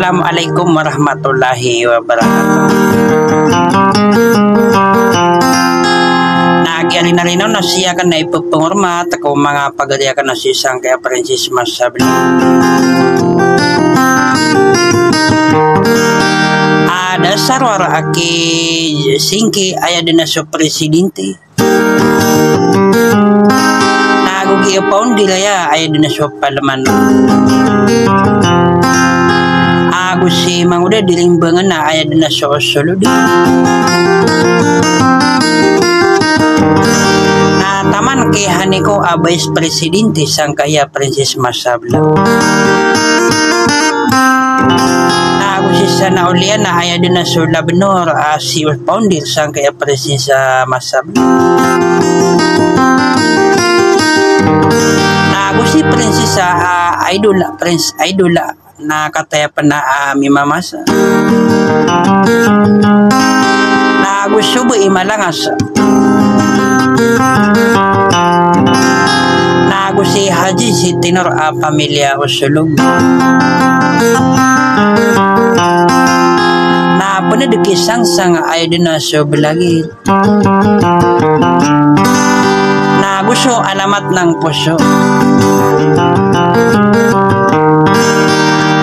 Assalamualaikum warahmatullahi wabarakatuh. Nagyari na rin na siya ka na ipagpangurmat ako mga pagaliakan na sisang kaya Princess Masabli. Ada sarwara aki singki aya din na sa presidente. Nagugi upon dilaya aya din na sa palaman. Ako si manguda dilimbangan na aya din na sa osolo di. Taman kay Haniko Vice Presidente sang kaya Princess Masabla. Ako si sana ulian na aya din na sa Labnor si founder sang kaya Princess Masabla. Ako si Princess Idola, Prince Idola na katayapan na mimamasa. Na gusto ba imalangas na gusto si Haji si Tinor pamilya Usulog na panadikisang sang ay din na subelagi na gusto alamat ng puso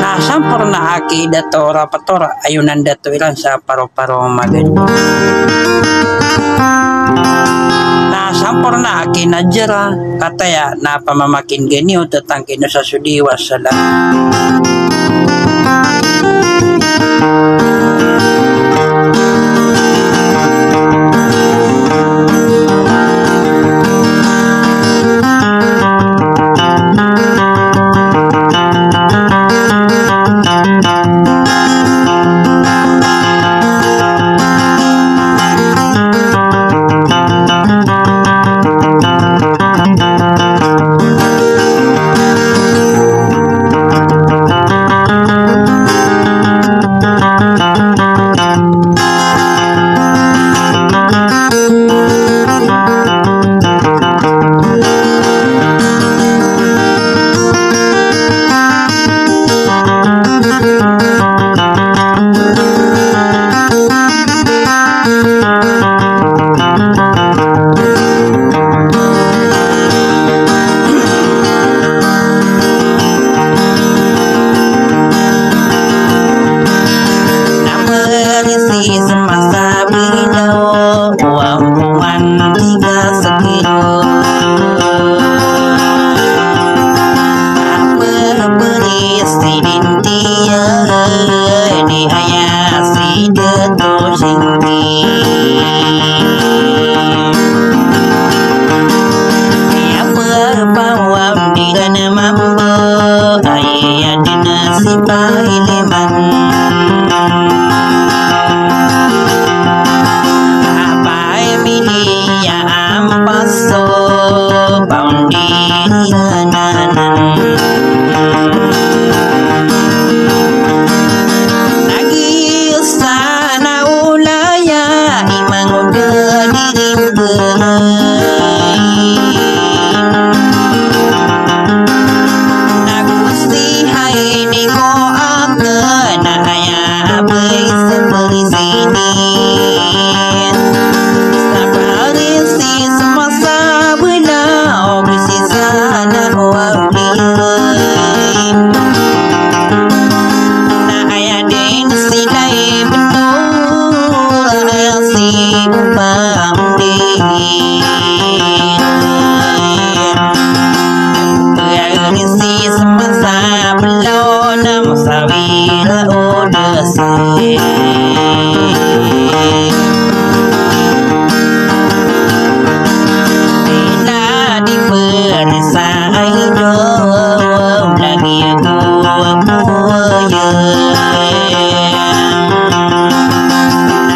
na sampor na aki datora patora ayunan dato ilan sa paro-paro maganda na sampor na aki najara kataya na pamamakin ganyo tatangkin sa sudiwa sala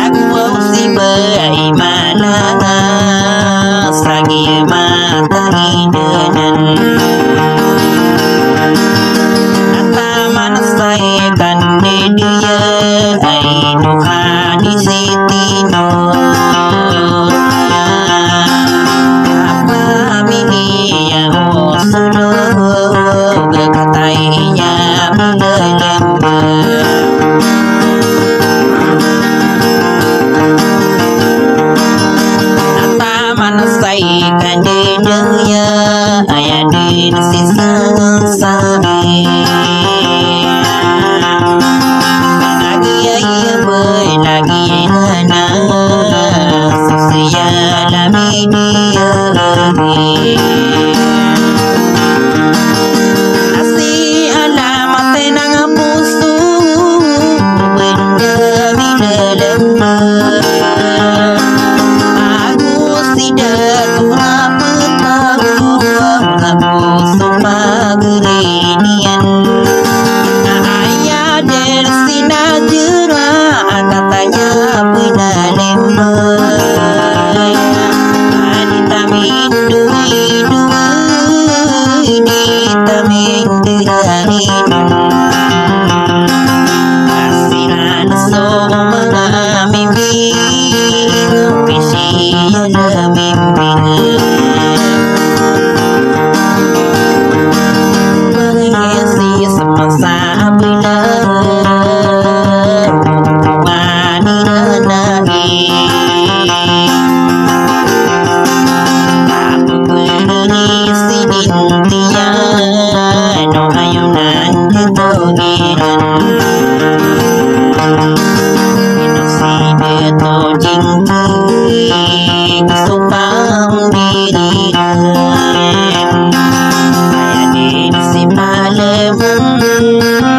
Aku si beriman Visi adalah mimpi menghiasi semasa bila mani nanai aku berdiri sidintian no ayunan ketogiran Inasida jingking supang diriran Kaya din si malam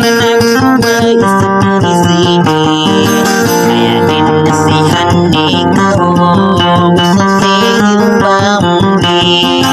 Nagsuwag seperti sini Kaya din si handi kau Gusto siyang bambi